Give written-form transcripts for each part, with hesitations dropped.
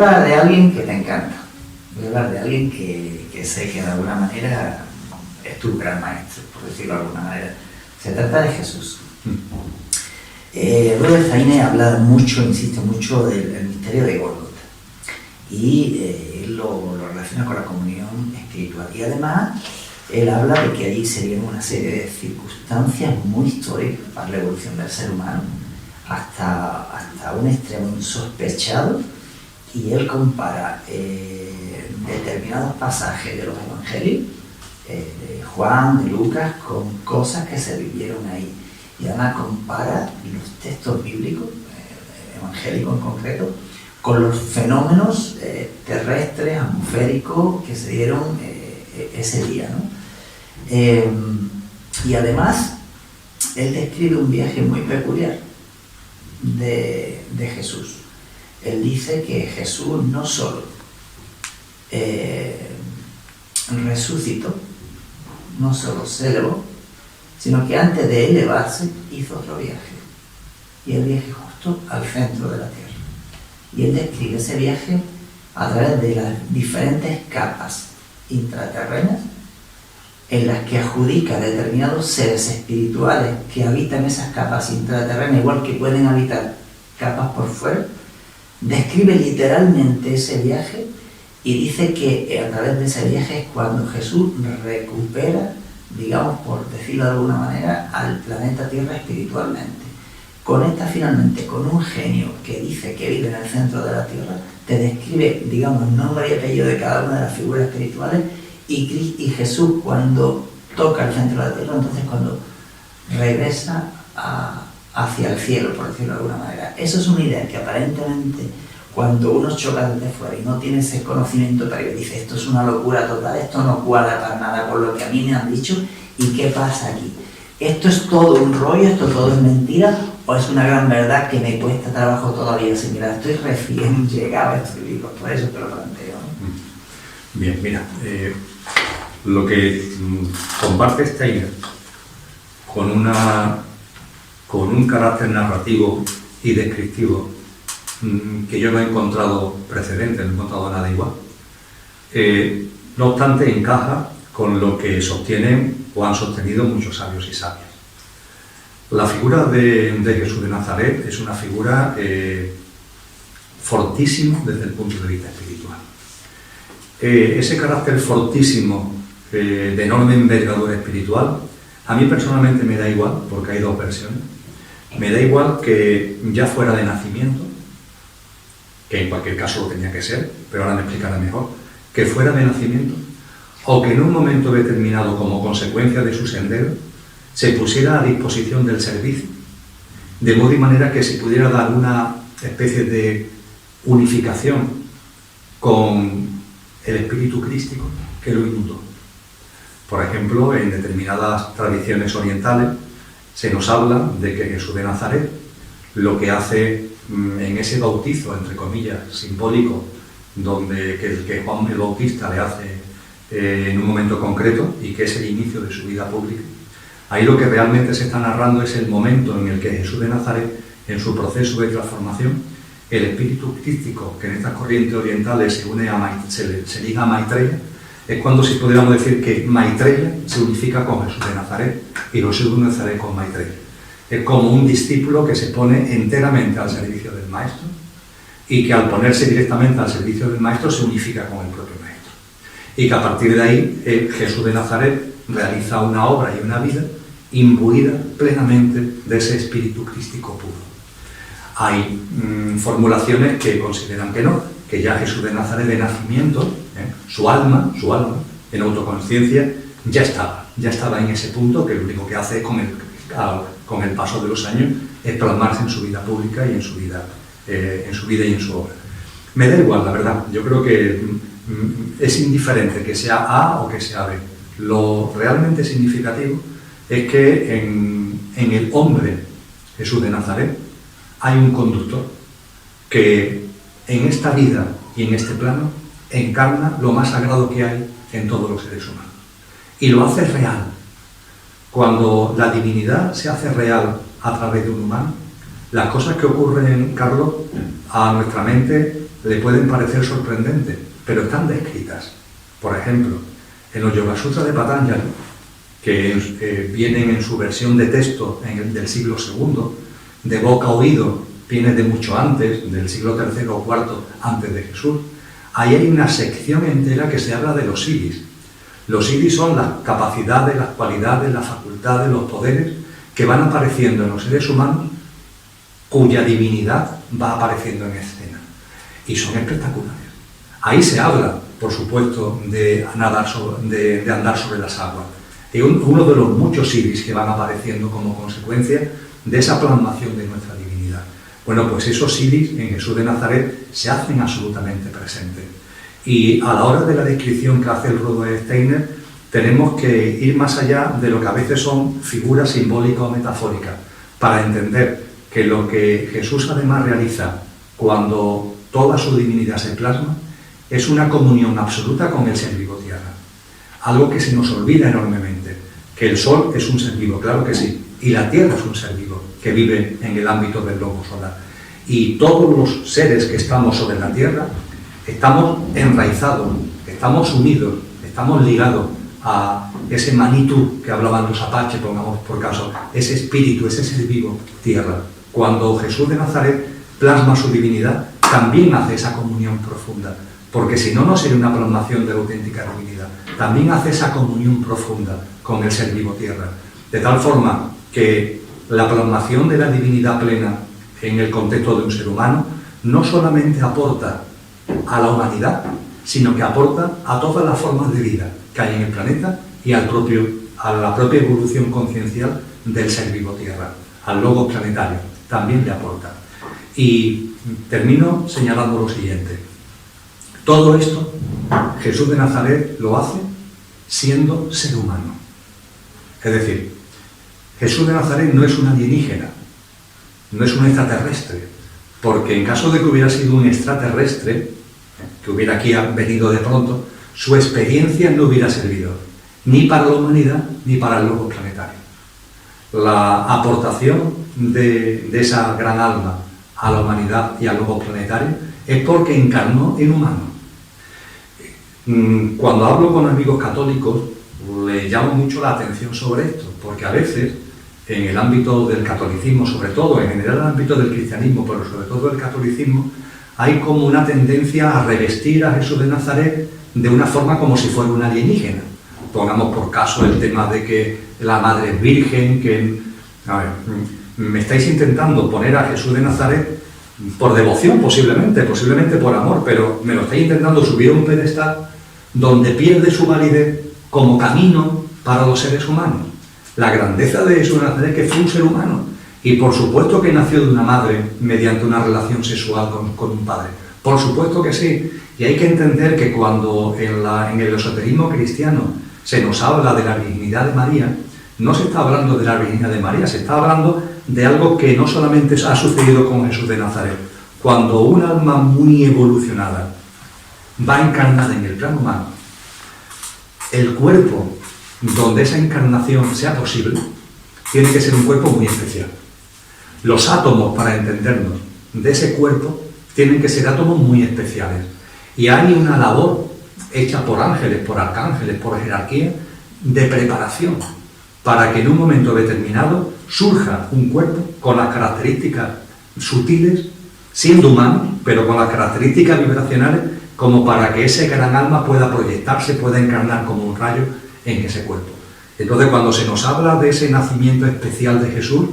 hablar de alguien que te encanta. Voy a hablar de alguien que sé que de alguna manera es tu gran maestro, por decirlo de alguna manera. Se trata de Jesús. Rudolf Heine habla mucho, insiste mucho del misterio de Gólgota. Y él lo relaciona con la comunión espiritual. Y además, él habla de que allí se dieron una serie de circunstancias muy históricas para la evolución del ser humano, hasta un extremo insospechado, y él compara determinados pasajes de los evangelios, de Juan, de Lucas, con cosas que se vivieron ahí. Y además compara los textos bíblicos, evangélicos en concreto, con los fenómenos terrestres, atmosféricos que se dieron ese día, ¿no? Y además, él describe un viaje muy peculiar de Jesús. Él dice que Jesús no solo resucitó, no solo se elevó, sino que antes de elevarse hizo otro viaje. Y el viaje justo al centro de la tierra. Y él describe ese viaje a través de las diferentes capas intraterrenas en las que adjudica determinados seres espirituales que habitan esas capas intraterrenas, igual que pueden habitar capas por fuera. Describe literalmente ese viaje y dice que a través de ese viaje es cuando Jesús recupera, digamos, por decirlo de alguna manera, al planeta Tierra espiritualmente. Conecta finalmente con un genio que dice que vive en el centro de la Tierra, te describe, digamos, el nombre y apellido de cada una de las figuras espirituales, y Jesús, cuando toca el centro de la Tierra, entonces cuando regresa hacia el cielo, por decirlo de alguna manera. Eso es una idea que aparentemente, cuando uno choca desde fuera y no tiene ese conocimiento previo, dice, esto es una locura total, esto no cuadra para nada con lo que a mí me han dicho, ¿y qué pasa aquí? ¿Esto es todo un rollo, esto todo es mentira, o es una gran verdad que me cuesta trabajo todavía asimilar? Estoy recién llegado a escribirlo, por eso te lo planteo, ¿no? Bien, mira, lo que comparte Steiner con un carácter narrativo y descriptivo que yo no he encontrado precedente, no he encontrado nada igual. No obstante, encaja con lo que sostienen o han sostenido muchos sabios y sabias. La figura de Jesús de Nazaret es una figura fortísima desde el punto de vista espiritual. Ese carácter fortísimo, de enorme envergadura espiritual, a mí personalmente me da igual, porque hay dos versiones. Me da igual que ya fuera de nacimiento, que en cualquier caso lo tenía que ser, pero ahora me explicaré mejor, que fuera de nacimiento, o que en un momento determinado, como consecuencia de su sendero, se pusiera a disposición del servicio, de modo y manera que se pudiera dar una especie de unificación con el espíritu crístico que lo inundó. Por ejemplo, en determinadas tradiciones orientales se nos habla de que Jesús de Nazaret lo que hace en ese bautizo, entre comillas, simbólico, que Juan el Bautista le hace en un momento concreto y que es el inicio de su vida pública. Ahí lo que realmente se está narrando es el momento en el que Jesús de Nazaret, en su proceso de transformación, el espíritu crístico, que en estas corrientes orientales se liga a Maitreya, es cuando si pudiéramos decir que Maitreya se unifica con Jesús de Nazaret y Jesús de Nazaret con Maitreya. Es como un discípulo que se pone enteramente al servicio del maestro y que al ponerse directamente al servicio del maestro se unifica con el propio maestro. Y que a partir de ahí Jesús de Nazaret realiza una obra y una vida imbuida plenamente de ese espíritu crístico puro. Hay formulaciones que consideran que no, que ya Jesús de Nazaret de nacimiento, su alma, en autoconsciencia, ya estaba en ese punto, que lo único que hace con el paso de los años es plasmarse en su vida pública y en su vida y en su obra. Me da igual, la verdad. Yo creo que es indiferente que sea A o que sea B. Lo realmente significativo es que en el hombre Jesús de Nazaret hay un conductor que en esta vida y en este plano encarna lo más sagrado que hay en todos los seres humanos. Y lo hace real. Cuando la divinidad se hace real a través de un humano, las cosas que ocurren, Carlos, a nuestra mente le pueden parecer sorprendentes, pero están descritas. Por ejemplo, en los Yoga Sutras de Patanjali, que vienen en su versión de texto del siglo II, de boca a oído, viene de mucho antes, del siglo III o IV antes de Jesús, ahí hay una sección entera que se habla de los siddhis. Los siddhis son las capacidades, las cualidades, las facultades, los poderes que van apareciendo en los seres humanos, cuya divinidad va apareciendo en escena. Y son espectaculares. Ahí se habla, por supuesto, de andar sobre las aguas. Y uno de los muchos siddhis que van apareciendo como consecuencia de esa plasmación de nuestra divinidad. Bueno, pues esos siddhis en Jesús de Nazaret se hacen absolutamente presentes. Y a la hora de la descripción que hace el Rudolf Steiner, tenemos que ir más allá de lo que a veces son figuras simbólicas o metafóricas, para entender que lo que Jesús además realiza cuando toda su divinidad se plasma es una comunión absoluta con el ser vivo tierra. Algo que se nos olvida enormemente, que el sol es un ser vivo, claro que sí, y la tierra es un ser vivo que vive en el ámbito del globo solar. Y todos los seres que estamos sobre la tierra estamos enraizados, estamos unidos, estamos ligados a ese Manitou que hablaban los apaches, pongamos por caso, ese espíritu, ese ser vivo tierra. Cuando Jesús de Nazaret plasma su divinidad, también hace esa comunión profunda, porque si no, no sería una plasmación de la auténtica divinidad. También hace esa comunión profunda con el ser vivo tierra, de tal forma que la plasmación de la divinidad plena en el contexto de un ser humano no solamente aporta a la humanidad, sino que aporta a todas las formas de vida que hay en el planeta y a la propia evolución conciencial del ser vivo tierra, al logos planetario, también le aporta. Y termino señalando lo siguiente. Todo esto Jesús de Nazaret lo hace siendo ser humano. Es decir, Jesús de Nazaret no es un alienígena, no es un extraterrestre, porque en caso de que hubiera sido un extraterrestre, que hubiera aquí venido de pronto, su experiencia no hubiera servido ni para la humanidad ni para el logos planetario. La aportación de esa gran alma a la humanidad y al logos planetario es porque encarnó en humano. Cuando hablo con amigos católicos, les llamo mucho la atención sobre esto, porque a veces en el ámbito del catolicismo, sobre todo, en general en el ámbito del cristianismo, pero sobre todo del catolicismo, hay como una tendencia a revestir a Jesús de Nazaret de una forma como si fuera un alienígena. Pongamos por caso el tema de que la madre es virgen, que... A ver, me estáis intentando poner a Jesús de Nazaret por devoción, posiblemente por amor, pero me lo estáis intentando subir a un pedestal donde pierde su validez como camino para los seres humanos. La grandeza de Jesús de Nazaret es que fue un ser humano y por supuesto que nació de una madre mediante una relación sexual con un padre. Por supuesto que sí. Y hay que entender que cuando en el esoterismo cristiano se nos habla de la virginidad de María, no se está hablando de la virginidad de María, se está hablando de algo que no solamente ha sucedido con Jesús de Nazaret. Cuando un alma muy evolucionada va encarnada en el plano humano, el cuerpo donde esa encarnación sea posible, tiene que ser un cuerpo muy especial. Los átomos, para entendernos, de ese cuerpo, tienen que ser átomos muy especiales. Y hay una labor hecha por ángeles, por arcángeles, por jerarquía, de preparación, para que en un momento determinado surja un cuerpo con las características sutiles, siendo humano, pero con las características vibracionales, como para que ese gran alma pueda proyectarse, pueda encarnar como un rayo en ese cuerpo. Entonces, cuando se nos habla de ese nacimiento especial de Jesús,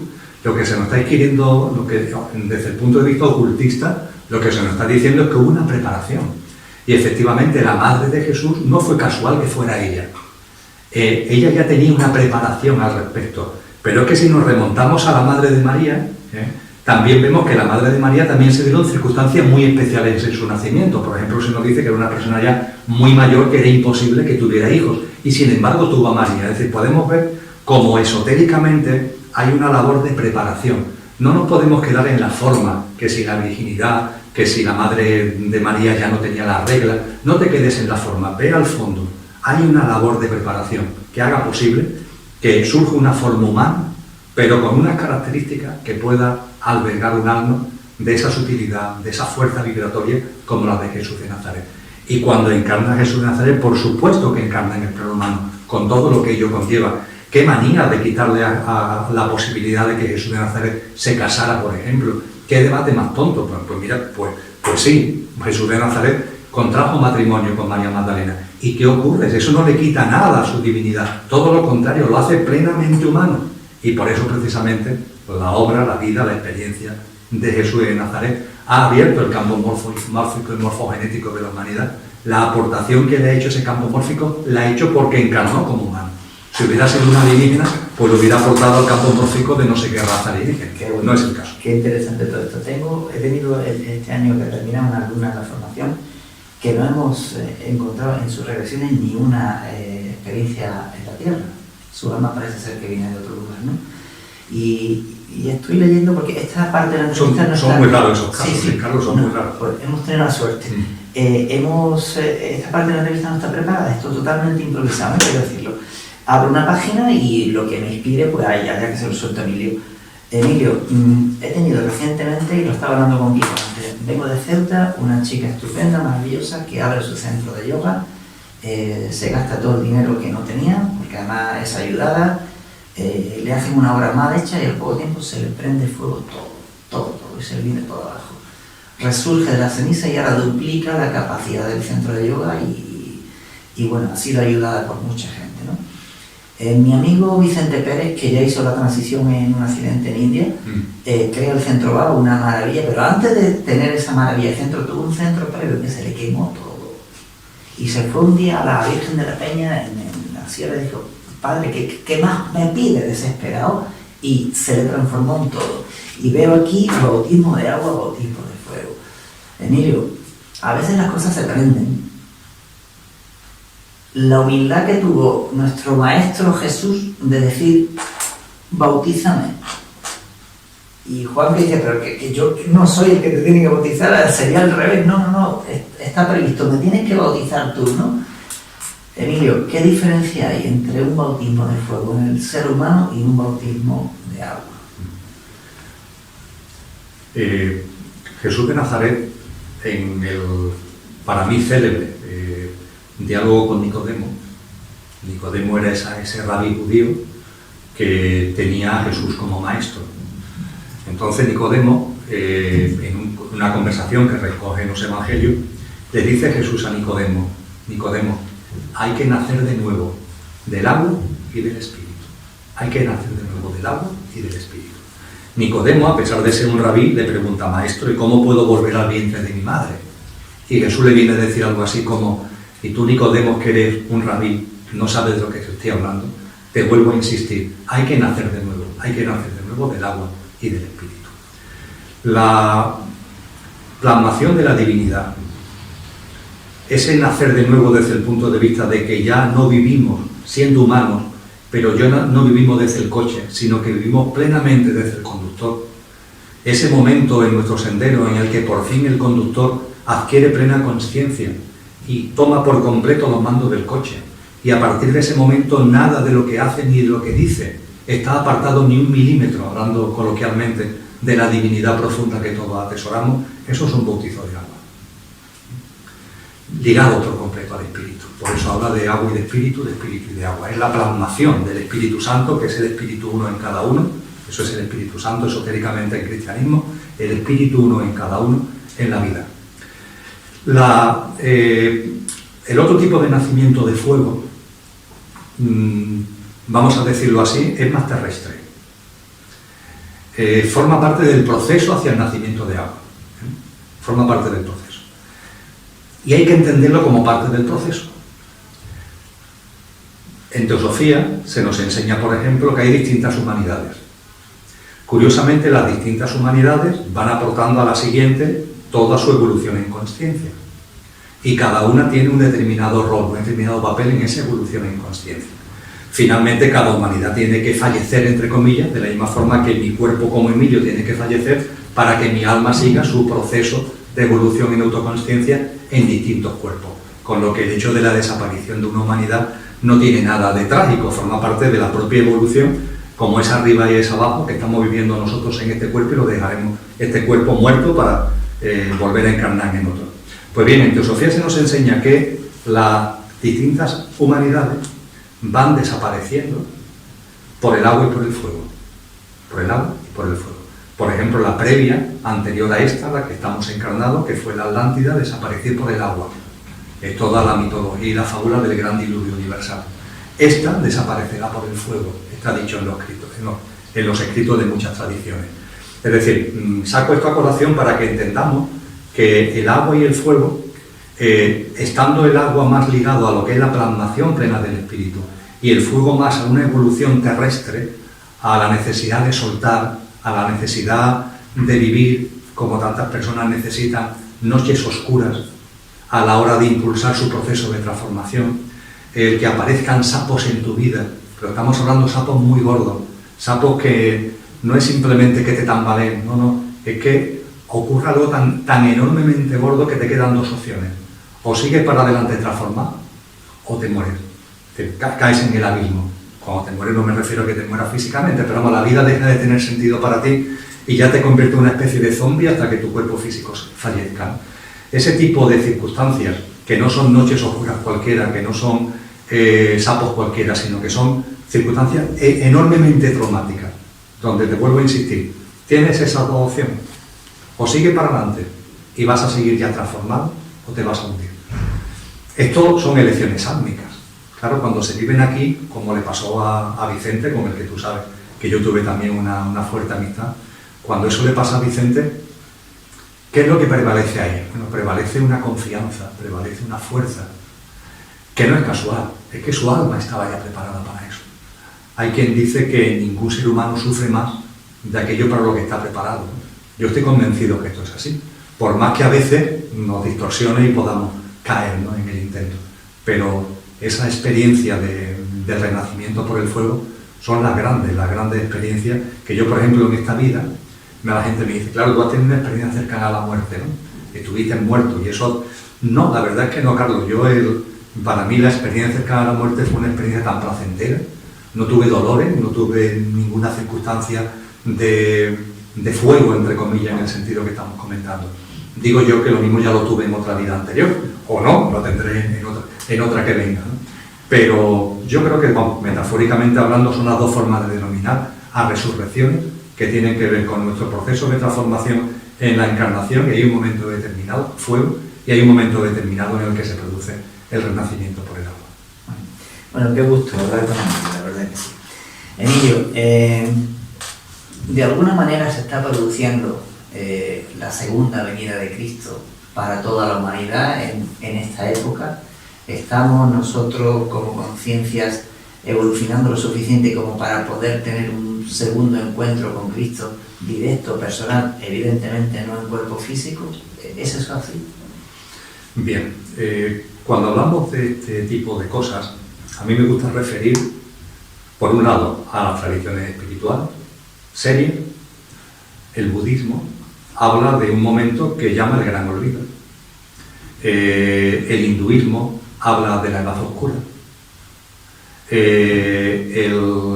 lo que se nos está adquiriendo, desde el punto de vista ocultista, lo que se nos está diciendo es que hubo una preparación. Y efectivamente, la madre de Jesús no fue casual que fuera ella. Ella ya tenía una preparación al respecto. Pero es que si nos remontamos a la madre de María, también vemos que la madre de María también se dieron circunstancias muy especiales en su nacimiento. Por ejemplo, se nos dice que era una persona ya muy mayor, que era imposible que tuviera hijos. Y sin embargo tuvo a María. Es decir, podemos ver cómo esotéricamente hay una labor de preparación. No nos podemos quedar en la forma, que si la virginidad, que si la madre de María ya no tenía la regla. No te quedes en la forma, ve al fondo. Hay una labor de preparación que haga posible que surja una forma humana, pero con unas características que pueda albergar un alma de esa sutilidad, de esa fuerza vibratoria como la de Jesús de Nazaret. Y cuando encarna a Jesús de Nazaret, por supuesto que encarna en el plano humano, con todo lo que ello conlleva. Qué manía de quitarle a la posibilidad de que Jesús de Nazaret se casara, por ejemplo. Qué debate más tonto. Pues mira, pues sí, Jesús de Nazaret contrajo matrimonio con María Magdalena. ¿Y qué ocurre? Eso no le quita nada a su divinidad. Todo lo contrario, lo hace plenamente humano. Y por eso precisamente la obra, la vida, la experiencia de Jesús de Nazaret ha abierto el campo mórfico y morfogenético de la humanidad. La aportación que le ha hecho ese campo mórfico la ha hecho porque encarnó como humano. Si hubiera sido una alienígena, pues lo hubiera aportado al campo mórfico de no sé qué raza alienígena. Bueno, no es el caso. Qué interesante todo esto. He tenido este año que terminaba una alumna en la formación que no hemos encontrado en sus regresiones ni una experiencia en la Tierra. Su alma parece ser que viene de otro lugar, ¿no? Y estoy leyendo porque esta parte de la entrevista son muy raros esos casos, sí, Carlos, son muy raros. Pues hemos tenido la suerte. Esta parte de la entrevista no está preparada, esto totalmente improvisado, quiero decirlo. Abro una página y lo que me inspire, pues ya que se lo suelto a Emilio. Emilio, he tenido recientemente, y lo estaba hablando con Kiko antes, vengo de Ceuta, una chica estupenda, maravillosa, que abre su centro de yoga, se gasta todo el dinero que no tenía, porque además es ayudada, le hacen una obra mal hecha y al poco tiempo se le prende fuego todo, y se le viene todo abajo. Resurge de la ceniza y ahora duplica la capacidad del centro de yoga y bueno, ha sido ayudada por mucha gente, ¿no? Mi amigo Vicente Pérez, que ya hizo la transición en un accidente en India, crea el centro Baba, una maravilla, pero antes de tener esa maravilla, el centro tuvo un centro previo que se le quemó todo. Y se fue un día a la Virgen de la Peña en la sierra y dijo, padre, ¿qué más me pide? Desesperado, y se le transformó en todo. Y veo aquí bautismo de agua, bautismo de fuego. Emilio, a veces las cosas se prenden. La humildad que tuvo nuestro Maestro Jesús de decir, bautízame. Y Juan que dice, pero que yo no soy el que te tiene que bautizar, sería al revés. No, está previsto, me tienes que bautizar tú, ¿no? Emilio, ¿qué diferencia hay entre un bautismo de fuego en el ser humano y un bautismo de agua? Jesús de Nazaret, en el para mí célebre diálogo con Nicodemo. Nicodemo era ese rabí judío que tenía a Jesús como maestro. Entonces Nicodemo, en una conversación que recoge en los evangelios, le dice Jesús a Nicodemo, Nicodemo, hay que nacer de nuevo del agua y del espíritu. Hay que nacer de nuevo del agua y del espíritu. Nicodemo, a pesar de ser un rabí, le pregunta, maestro, ¿y cómo puedo volver al vientre de mi madre? Y Jesús le viene a decir algo así como, y tú, Nicodemo, que eres un rabí, no sabes de lo que te estoy hablando, te vuelvo a insistir, hay que nacer de nuevo del agua y del espíritu. La plasmación de la divinidad, ese nacer de nuevo desde el punto de vista de que ya no vivimos siendo humanos, pero ya no vivimos desde el coche, sino que vivimos plenamente desde el conductor. Ese momento en nuestro sendero en el que por fin el conductor adquiere plena conciencia y toma por completo los mandos del coche. Y a partir de ese momento nada de lo que hace ni de lo que dice está apartado ni un milímetro, hablando coloquialmente de la divinidad profunda que todos atesoramos. Eso es un bautizo de agua, ligado por completo al Espíritu. Por eso habla de agua y de Espíritu y de agua. Es la plasmación del Espíritu Santo, que es el Espíritu uno en cada uno. Eso es el Espíritu Santo esotéricamente en cristianismo, el Espíritu uno en cada uno en la vida. El otro tipo de nacimiento de fuego, vamos a decirlo así, es más terrestre. Forma parte del proceso hacia el nacimiento de agua. Forma parte del proceso. Y hay que entenderlo como parte del proceso. En teosofía se nos enseña, por ejemplo, que hay distintas humanidades. Curiosamente, las distintas humanidades van aportando a la siguiente toda su evolución en consciencia. Y cada una tiene un determinado rol, un determinado papel en esa evolución en consciencia. Finalmente, cada humanidad tiene que fallecer, entre comillas, de la misma forma que mi cuerpo como Emilio tiene que fallecer para que mi alma siga su proceso de evolución en autoconsciencia en distintos cuerpos. Con lo que el hecho de la desaparición de una humanidad no tiene nada de trágico, forma parte de la propia evolución como es arriba y es abajo, que estamos viviendo nosotros en este cuerpo y lo dejaremos, este cuerpo muerto, para volver a encarnar en otro. Pues bien, en Teosofía se nos enseña que las distintas humanidades van desapareciendo por el agua y por el fuego. Por el agua y por el fuego. Por ejemplo, la previa, anterior a esta, la que estamos encarnados, que fue la Atlántida, desapareció por el agua. Es toda la mitología y la fábula del gran diluvio universal. Esta desaparecerá por el fuego, está dicho en los escritos de muchas tradiciones. Es decir, saco esto a colación para que entendamos que el agua y el fuego, estando el agua más ligado a lo que es la plasmación plena del espíritu y el fuego más a una evolución terrestre, a la necesidad de soltar, a la necesidad de vivir, como tantas personas necesitan, noches oscuras a la hora de impulsar su proceso de transformación, el que aparezcan sapos en tu vida, pero estamos hablando de sapos muy gordos, sapos que no es simplemente que te tambaleen, no, es que ocurra algo tan enormemente gordo que te quedan dos opciones: o sigues para adelante transformado, o te mueres, caes en el abismo. Cuando te mueres no me refiero a que te mueras físicamente, pero vamos, la vida deja de tener sentido para ti y ya te convierte en una especie de zombie hasta que tu cuerpo físico fallezca. Ese tipo de circunstancias, que no son noches oscuras cualquiera, que no son sapos cualquiera, sino que son circunstancias enormemente traumáticas, donde te vuelvo a insistir, tienes esas dos opciones: o sigue para adelante y vas a seguir ya transformado, o te vas a hundir. Esto son elecciones álmicas. Claro, cuando se viven aquí, como le pasó a Vicente, con el que tú sabes que yo tuve también una fuerte amistad, cuando eso le pasa a Vicente, ¿qué es lo que prevalece ahí? Bueno, prevalece una confianza, prevalece una fuerza, que no es casual, es que su alma estaba ya preparada para eso. Hay quien dice que ningún ser humano sufre más de aquello para lo que está preparado. Yo estoy convencido que esto es así, por más que a veces nos distorsione y podamos caer, ¿no?, en el intento. Pero esa experiencia del renacimiento por el fuego son las grandes experiencias que yo, por ejemplo, en esta vida, la gente me dice, claro, tú has tenido una experiencia cercana a la muerte, ¿no? Estuviste muerto y eso... No, la verdad es que no, Carlos. Para mí la experiencia cercana a la muerte fue una experiencia tan placentera. No tuve dolores, no tuve ninguna circunstancia de fuego, entre comillas, en el sentido que estamos comentando. Digo yo que lo mismo ya lo tuve en otra vida anterior, o no, lo tendré en otra que venga, ¿no? Pero yo creo que, metafóricamente hablando, son las dos formas de denominar a resurrecciones que tienen que ver con nuestro proceso de transformación en la encarnación, y hay un momento determinado, fuego, y hay un momento determinado en el que se produce el renacimiento por el agua. Bueno, qué gusto hablar con Emilio, la verdad que sí. Emilio, de alguna manera se está produciendo la segunda venida de Cristo para toda la humanidad en esta época. Estamos nosotros como conciencias evolucionando lo suficiente como para poder tener un segundo encuentro con Cristo directo, personal, evidentemente no en cuerpo físico. ¿Es eso así? Bien, cuando hablamos de este tipo de cosas, a mí me gusta referir, por un lado, a las tradiciones espirituales serias. El budismo habla de un momento que llama el gran olvido. El hinduismo habla de la edad oscura.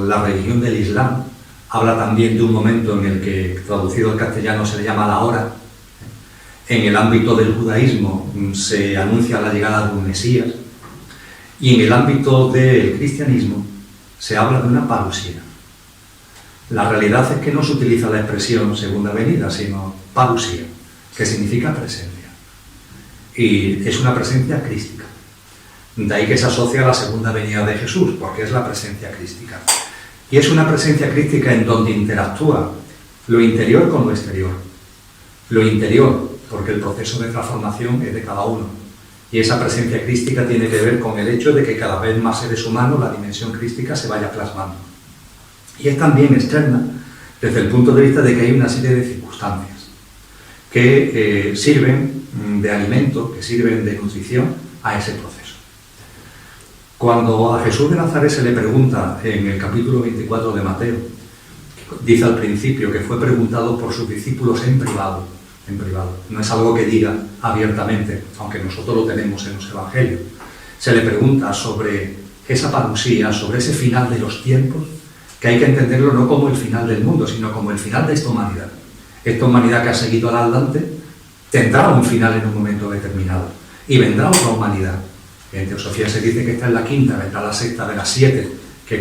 La religión del Islam habla también de un momento en el que, traducido al castellano, se le llama la hora. En el ámbito del judaísmo se anuncia la llegada de un Mesías. Y en el ámbito del cristianismo se habla de una parusía. La realidad es que no se utiliza la expresión segunda venida, sino parusía, que significa presencia. Y es una presencia crística. De ahí que se asocia a la segunda venida de Jesús, porque es la presencia crística. Y es una presencia crística en donde interactúa lo interior con lo exterior. Lo interior, porque el proceso de transformación es de cada uno. Y esa presencia crística tiene que ver con el hecho de que cada vez más seres humanos la dimensión crística se vaya plasmando. Y es también externa desde el punto de vista de que hay una serie de circunstancias que sirven de alimento, que sirven de nutrición a ese proceso. Cuando a Jesús de Nazaret se le pregunta en el capítulo 24 de Mateo, dice al principio que fue preguntado por sus discípulos en privado, no es algo que diga abiertamente, aunque nosotros lo tenemos en los evangelios. Se le pregunta sobre esa parusía, sobre ese final de los tiempos, que hay que entenderlo no como el final del mundo, sino como el final de esta humanidad. Esta humanidad que ha seguido al adelante tendrá un final en un momento determinado y vendrá otra humanidad. En teosofía se dice que esta es la quinta, vendrá la sexta de las 7 que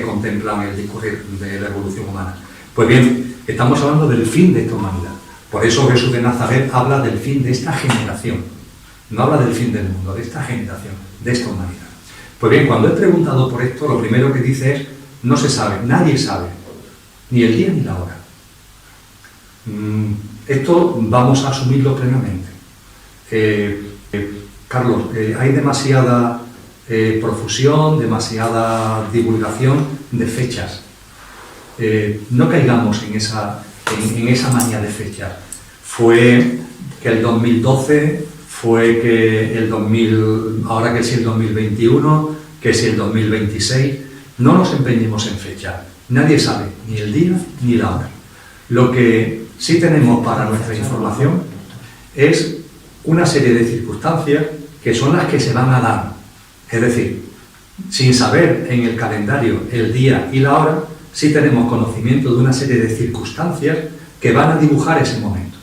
contemplan el discurrir de la evolución humana. Pues bien, estamos hablando del fin de esta humanidad. Por eso Jesús de Nazaret habla del fin de esta generación. No habla del fin del mundo, de esta generación, de esta humanidad. Pues bien, cuando he preguntado por esto, lo primero que dice es, no se sabe, nadie sabe, ni el día ni la hora. Esto vamos a asumirlo plenamente. Carlos, hay demasiada profusión, demasiada divulgación de fechas. No caigamos en esa manía de fechas. Fue que el 2012, fue que el 2000, ahora que si el 2021, que si el 2026. No nos empeñemos en fechas. Nadie sabe ni el día ni la hora. Lo que sí tenemos para nuestra información es una serie de circunstancias que son las que se van a dar. Es decir, sin saber en el calendario el día y la hora, sí tenemos conocimiento de una serie de circunstancias que van a dibujar ese momento.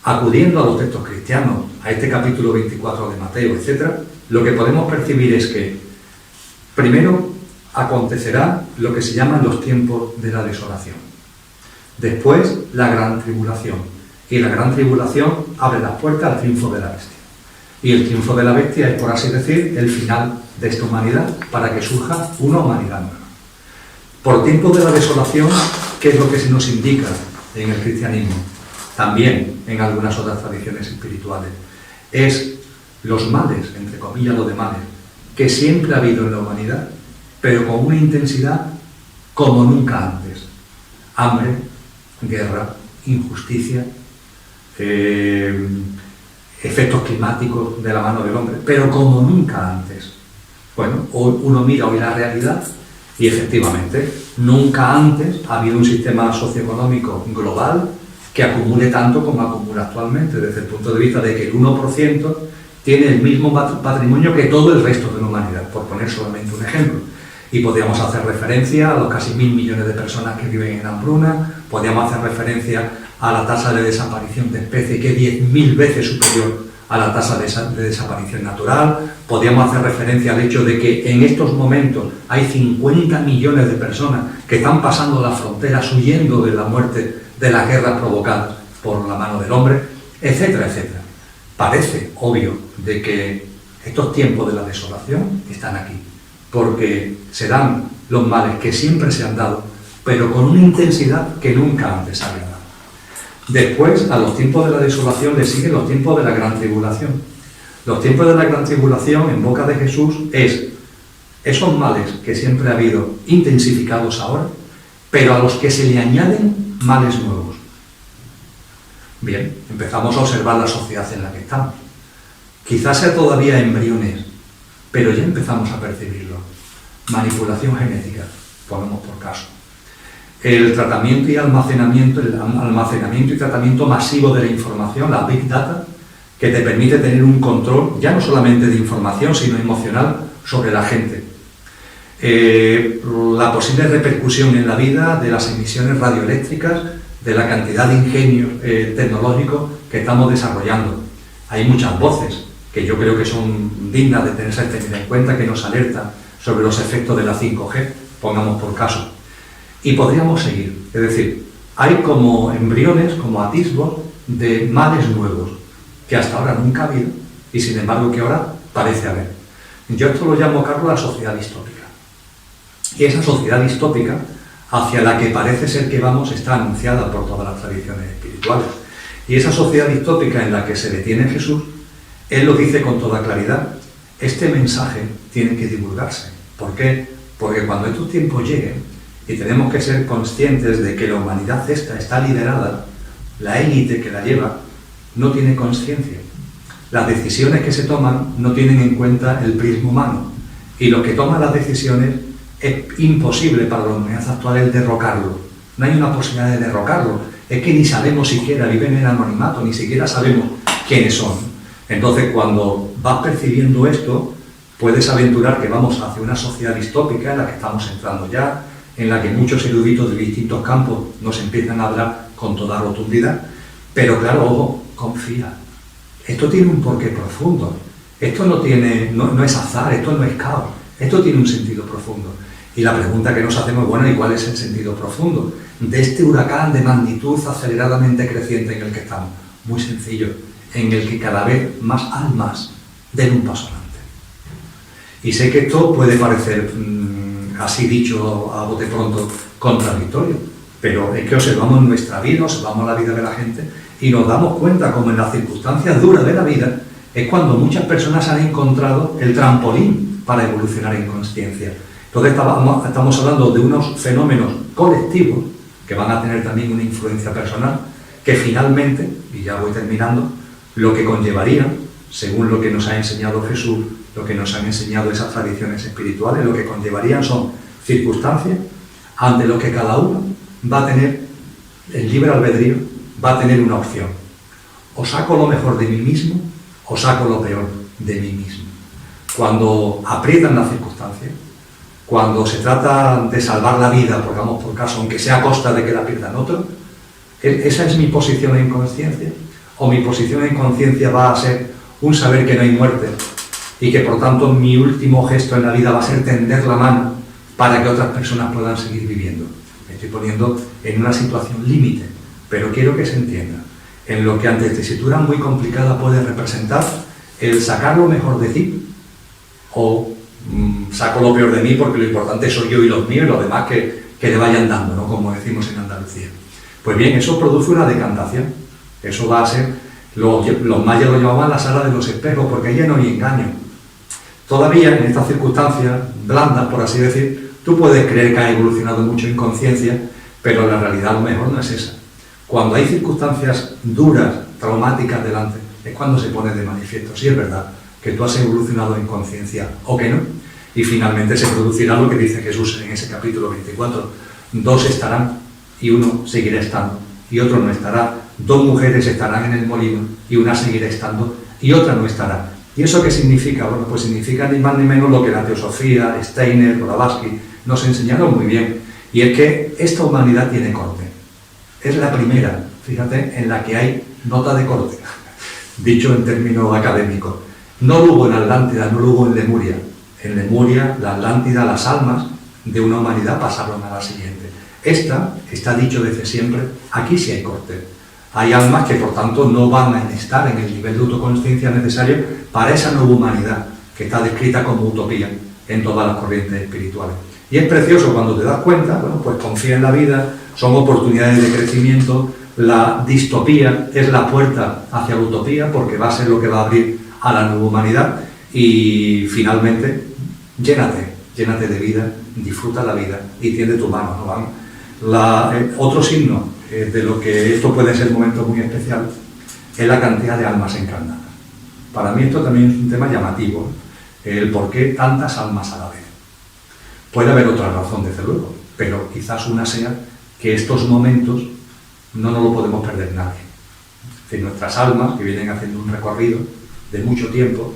Acudiendo a los textos cristianos, a este capítulo 24 de Mateo, etc., lo que podemos percibir es que, primero, acontecerá lo que se llaman los tiempos de la desolación. Después, la gran tribulación. Y la gran tribulación abre las puertas al triunfo de la bestia. Y el triunfo de la bestia es, por así decir, el final de esta humanidad para que surja una humanidad nueva. Por tiempos de la desolación, ¿qué es lo que se nos indica en el cristianismo? También en algunas otras tradiciones espirituales. Es los males, entre comillas lo de males, que siempre ha habido en la humanidad, pero con una intensidad como nunca antes. Hambre, guerra, injusticia, efectos climáticos de la mano del hombre, pero como nunca antes. Bueno, uno mira hoy la realidad y efectivamente nunca antes ha habido un sistema socioeconómico global que acumule tanto como acumula actualmente, desde el punto de vista de que el 1% tiene el mismo patrimonio que todo el resto de la humanidad, por poner solamente un ejemplo. Y podríamos hacer referencia a los casi 1.000 millones de personas que viven en hambruna, podríamos hacer referencia a la tasa de desaparición de especies, que es 10.000 veces superior a la tasa de desaparición natural, podríamos hacer referencia al hecho de que en estos momentos hay 50 millones de personas que están pasando las fronteras huyendo de la muerte, de las guerras provocadas por la mano del hombre, etcétera, etcétera. Parece obvio de que estos tiempos de la desolación están aquí, porque se dan los males que siempre se han dado, pero con una intensidad que nunca antes había dado. Después, a los tiempos de la desolación le siguen los tiempos de la gran tribulación. Los tiempos de la gran tribulación, en boca de Jesús, es esos males que siempre ha habido intensificados ahora, pero a los que se le añaden males nuevos. Bien, empezamos a observar la sociedad en la que estamos. Quizás sea todavía embriones, pero ya empezamos a percibirlo. Manipulación genética, ponemos por caso. El tratamiento y almacenamiento, y tratamiento masivo de la información, la Big Data, que te permite tener un control, ya no solamente de información, sino emocional, sobre la gente. La posible repercusión en la vida de las emisiones radioeléctricas, de la cantidad de ingenio tecnológico que estamos desarrollando. Hay muchas voces que yo creo que son dignas de tenerse en cuenta, que nos alertan sobre los efectos de la 5G, pongamos por caso. Y podríamos seguir, es decir, hay como embriones, como atisbos de males nuevos, que hasta ahora nunca ha habido, y sin embargo que ahora parece haber. Yo esto lo llamo, Carlos, la sociedad distópica. Y esa sociedad distópica, hacia la que parece ser que vamos, está anunciada por todas las tradiciones espirituales. Y esa sociedad distópica en la que se detiene Jesús, Él lo dice con toda claridad, este mensaje tiene que divulgarse. ¿Por qué? Porque cuando estos tiempos lleguen, y tenemos que ser conscientes de que la humanidad esta está liderada, la élite que la lleva no tiene conciencia. Las decisiones que se toman no tienen en cuenta el prisma humano, y los que toman las decisiones es imposible para la humanidad actual el derrocarlo. No hay una posibilidad de derrocarlo. Es que ni sabemos siquiera, viven en el anonimato, ni siquiera sabemos quiénes son. Entonces, cuando vas percibiendo esto, puedes aventurar que vamos hacia una sociedad distópica en la que estamos entrando ya, en la que muchos eruditos de distintos campos nos empiezan a hablar con toda rotundidad, pero claro, ojo, confía. Esto tiene un porqué profundo. Esto no es azar, esto no es caos. Esto tiene un sentido profundo. Y la pregunta que nos hacemos, bueno, ¿y cuál es el sentido profundo de este huracán de magnitud aceleradamente creciente en el que estamos? Muy sencillo, en el que cada vez más almas den un paso adelante. Y sé que esto puede parecer, así dicho a bote pronto, contradictorio, pero es que observamos nuestra vida, observamos la vida de la gente y nos damos cuenta como en las circunstancias duras de la vida es cuando muchas personas han encontrado el trampolín para evolucionar en consciencia. Entonces estamos hablando de unos fenómenos colectivos que van a tener también una influencia personal, que finalmente, y ya voy terminando, lo que conllevaría, según lo que nos ha enseñado Jesús, lo que nos han enseñado esas tradiciones espirituales, lo que conllevarían son circunstancias ante lo que cada uno va a tener el libre albedrío, va a tener una opción. O saco lo mejor de mí mismo, o saco lo peor de mí mismo. Cuando aprietan las circunstancias, cuando se trata de salvar la vida, pongamos por caso, aunque sea a costa de que la pierdan otro, ¿esa es mi posición en conciencia? ¿O mi posición en conciencia va a ser un saber que no hay muerte y que por tanto mi último gesto en la vida va a ser tender la mano para que otras personas puedan seguir viviendo? Me estoy poniendo en una situación límite, pero quiero que se entienda. En lo que ante tesitura muy complicada puede representar el sacar lo mejor de ti o saco lo peor de mí porque lo importante soy yo y los míos y los demás que le vayan dando, ¿no? Como decimos en Andalucía. Pues bien, eso produce una decantación. Eso va a ser, los mayas lo llamaban la sala de los espejos, porque allí no hay engaño. Todavía en estas circunstancias blandas, por así decir, tú puedes creer que has evolucionado mucho en conciencia, pero la realidad a lo mejor no es esa. Cuando hay circunstancias duras, traumáticas delante, es cuando se pone de manifiesto, si es verdad, que tú has evolucionado en conciencia o que no. Y finalmente se producirá lo que dice Jesús en ese capítulo 24. 2 estarán y uno seguirá estando y otro no estará. 2 mujeres estarán en el molino y una seguirá estando y otra no estará. ¿Y eso qué significa? Bueno, pues significa ni más ni menos lo que la teosofía, Steiner, Blavatsky nos enseñaron muy bien. Y es que esta humanidad tiene corte. Es la primera, fíjate, en la que hay nota de corte, dicho en términos académicos. No lo hubo en Atlántida, no lo hubo en Lemuria. En Lemuria, la Atlántida, las almas de una humanidad pasaron a la siguiente. Esta, está dicho desde siempre, aquí sí hay corte. Hay almas que por tanto no van a estar en el nivel de autoconsciencia necesario para esa nueva humanidad que está descrita como utopía en todas las corrientes espirituales. Y es precioso cuando te das cuenta, bueno, pues confía en la vida, son oportunidades de crecimiento, la distopía es la puerta hacia la utopía porque va a ser lo que va a abrir a la nueva humanidad y finalmente llénate de vida, disfruta la vida y tiende tu mano, ¿no? Otro signo de lo que esto puede ser un momento muy especial es la cantidad de almas encarnadas. Para mí esto también es un tema llamativo, el por qué tantas almas a la vez. Puede haber otra razón, desde luego, pero quizás una sea que estos momentos no nos lo podemos perder nadie. Es decir, nuestras almas, que vienen haciendo un recorrido de mucho tiempo,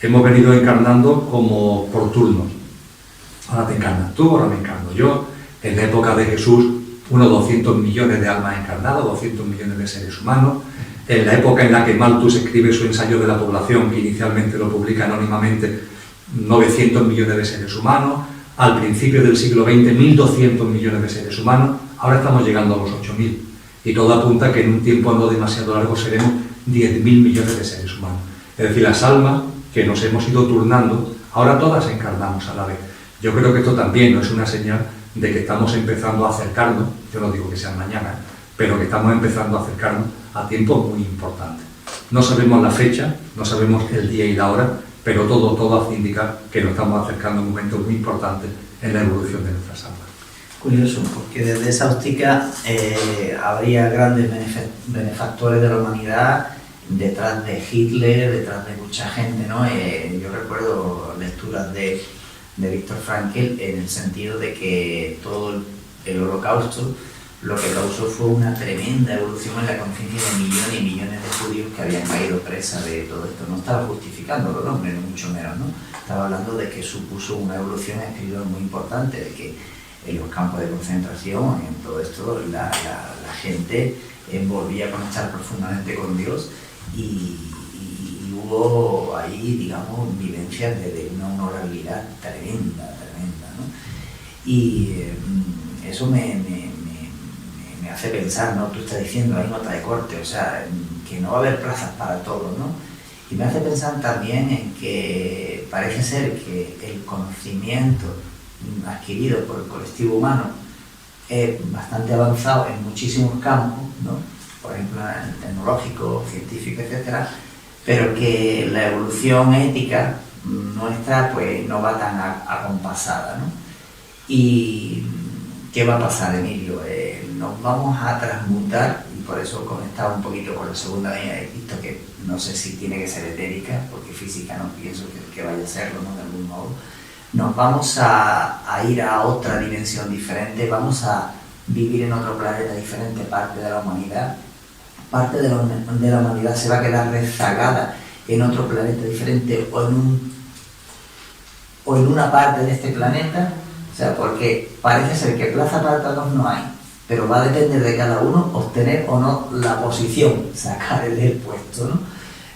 hemos venido encarnando como por turnos. Ahora te encarnas tú, ahora me encarno yo. En la época de Jesús, unos 200 millones de almas encarnadas, 200 millones de seres humanos. En la época en la que Malthus escribe su ensayo de la población, que inicialmente lo publica anónimamente, 900 millones de seres humanos. Al principio del siglo XX, 1.200 millones de seres humanos. Ahora estamos llegando a los 8.000. Y todo apunta que en un tiempo no demasiado largo seremos 10.000 millones de seres humanos. Es decir, las almas que nos hemos ido turnando, ahora todas encarnamos a la vez. Yo creo que esto también no es una señal de que estamos empezando a acercarnos, yo no digo que sea mañana, pero que estamos empezando a acercarnos a tiempos muy importantes. No sabemos la fecha, no sabemos el día y la hora, pero todo hace indicar que nos estamos acercando a un momento muy importante en la evolución de nuestras almas. Curioso, porque desde esa óptica habría grandes benefactores de la humanidad detrás de Hitler, detrás de mucha gente, ¿no? Yo recuerdo lecturas de Viktor Frankl en el sentido de que todo el Holocausto lo que causó fue una tremenda evolución en la conciencia de millones y millones de judíos que habían caído presa de todo esto. No estaba justificándolo, no, mucho menos, ¿no? Estaba hablando de que supuso una evolución espiritual muy importante, de que en los campos de concentración, en todo esto, la gente volvía a conectar profundamente con Dios y hubo ahí, digamos, vivencias de una honorabilidad tremenda, ¿no? Y eso me hace pensar, ¿no? Tú estás diciendo, hay nota de corte, o sea, que no va a haber plazas para todos, ¿no? Y me hace pensar también en que parece ser que el conocimiento adquirido por el colectivo humano es bastante avanzado en muchísimos campos, ¿no? Por ejemplo, en el tecnológico, científico, etcétera, pero que la evolución ética nuestra pues no va tan acompasada, ¿no? ¿Y qué va a pasar, Emilio? Nos vamos a transmutar, y por eso conectaba un poquito con la segunda línea de Cristo, que no sé si tiene que ser etérica, porque física no pienso que vaya a serlo, ¿no? De algún modo. Nos vamos a ir a otra dimensión diferente, vamos a vivir en otro planeta diferente, parte de la humanidad. Parte de la humanidad se va a quedar rezagada en otro planeta diferente o en una parte de este planeta, o sea, porque parece ser que plaza para todos no hay, pero va a depender de cada uno obtener o no la posición, sacar el puesto, ¿no?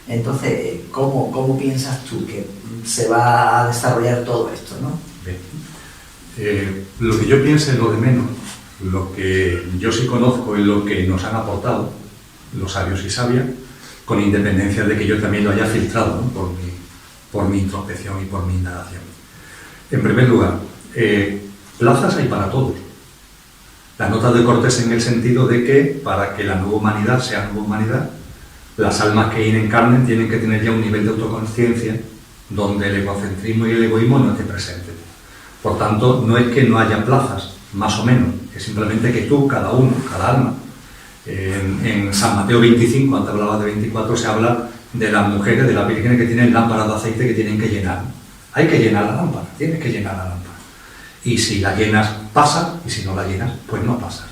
Entonces, ¿cómo piensas tú que se va a desarrollar todo esto, ¿no? Lo que yo pienso es lo de menos. Lo que yo sí conozco es lo que nos han aportado los sabios y sabias, con independencia de que yo también lo haya filtrado, ¿no? por mi introspección y por mi indagación. En primer lugar, plazas hay para todos. La nota de corte es en el sentido de que para que la nueva humanidad sea nueva humanidad, las almas que encarnen tienen que tener ya un nivel de autoconsciencia donde el egocentrismo y el egoísmo no esté presentes. Por tanto, no es que no haya plazas, más o menos, es simplemente que tú, cada uno, cada alma. En San Mateo 25, antes hablaba de 24, se habla de las mujeres, de las vírgenes que tienen lámparas de aceite que tienen que llenar. Hay que llenar la lámpara, tienes que llenar la lámpara. Y si la llenas, pasa, y si no la llenas, pues no pasa.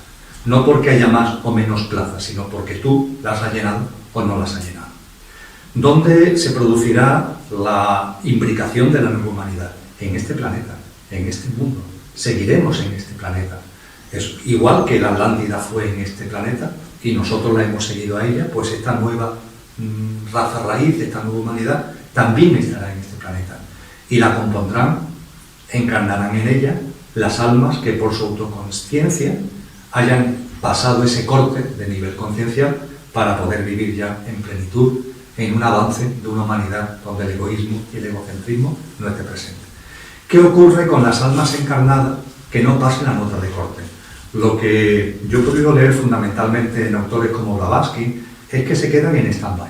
No porque haya más o menos plazas, sino porque tú las has llenado o no las has llenado. ¿Dónde se producirá la imbricación de la nueva humanidad? En este planeta, en este mundo. Seguiremos en este planeta. Es igual que la Atlántida fue en este planeta y nosotros la hemos seguido a ella, pues esta nueva raza raíz, esta nueva humanidad, también estará en este planeta. Y la compondrán, encarnarán en ella las almas que por su autoconsciencia hayan pasado ese corte de nivel conciencial para poder vivir ya en plenitud, en un avance de una humanidad donde el egoísmo y el egocentrismo no esté presente. ¿Qué ocurre con las almas encarnadas que no pasen la nota de corte? Lo que yo he podido leer fundamentalmente en autores como Blavatsky es que se quedan en stand-by.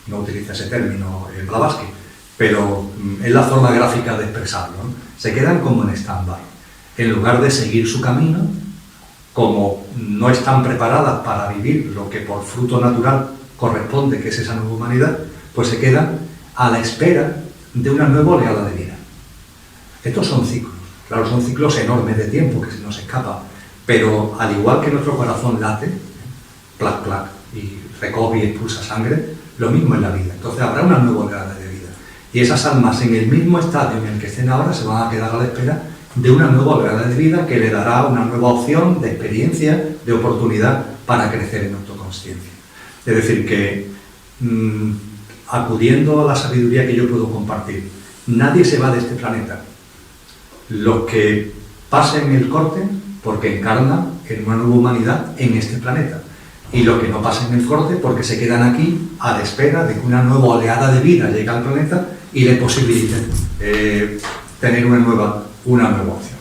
No utiliza ese término Blavatsky, pero es la forma gráfica de expresarlo, ¿no? Se quedan como en stand-by. En lugar de seguir su camino, como no están preparadas para vivir lo que por fruto natural corresponde, que es esa nueva humanidad, pues se quedan a la espera de una nueva oleada de vida. Estos son ciclos. Claro, son ciclos enormes de tiempo que se nos escapan. Pero al igual que nuestro corazón late, plac, plac, y recoge y expulsa sangre, lo mismo en la vida. Entonces habrá una nueva oleada de vida. Y esas almas en el mismo estadio en el que estén ahora se van a quedar a la espera de una nueva oleada de vida que le dará una nueva opción de experiencia, de oportunidad para crecer en autoconsciencia. Es decir, que acudiendo a la sabiduría que yo puedo compartir, nadie se va de este planeta. Los que pasen el corte, porque encarnan en una nueva humanidad en este planeta. Y los que no pasen el corte, porque se quedan aquí a la espera de que una nueva oleada de vida llegue al planeta y le posibilite tener una nueva opción.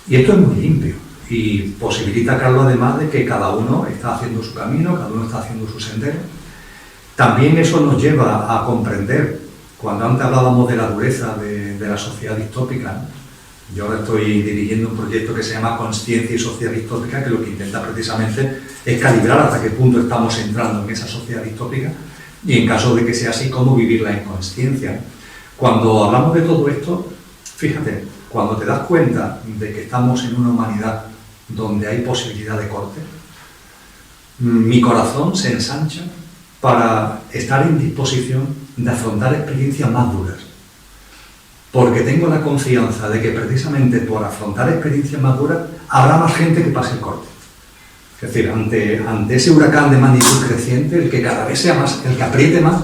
Y esto es muy limpio y posibilita, Carlos, además de que cada uno está haciendo su camino, cada uno está haciendo su sendero. También eso nos lleva a comprender, cuando antes hablábamos de la dureza de la sociedad distópica, ¿no? Yo ahora estoy dirigiendo un proyecto que se llama Consciencia y Sociedad Distópica, que lo que intenta precisamente es calibrar hasta qué punto estamos entrando en esa sociedad distópica y, en caso de que sea así, cómo vivirla en consciencia. Cuando hablamos de todo esto, fíjate, cuando te das cuenta de que estamos en una humanidad donde hay posibilidad de corte, mi corazón se ensancha para estar en disposición de afrontar experiencias más duras. porque tengo la confianza de que precisamente por afrontar experiencias maduras habrá más gente que pase el corte. Es decir, ante ese huracán de magnitud creciente, el que cada vez sea más, el que apriete más,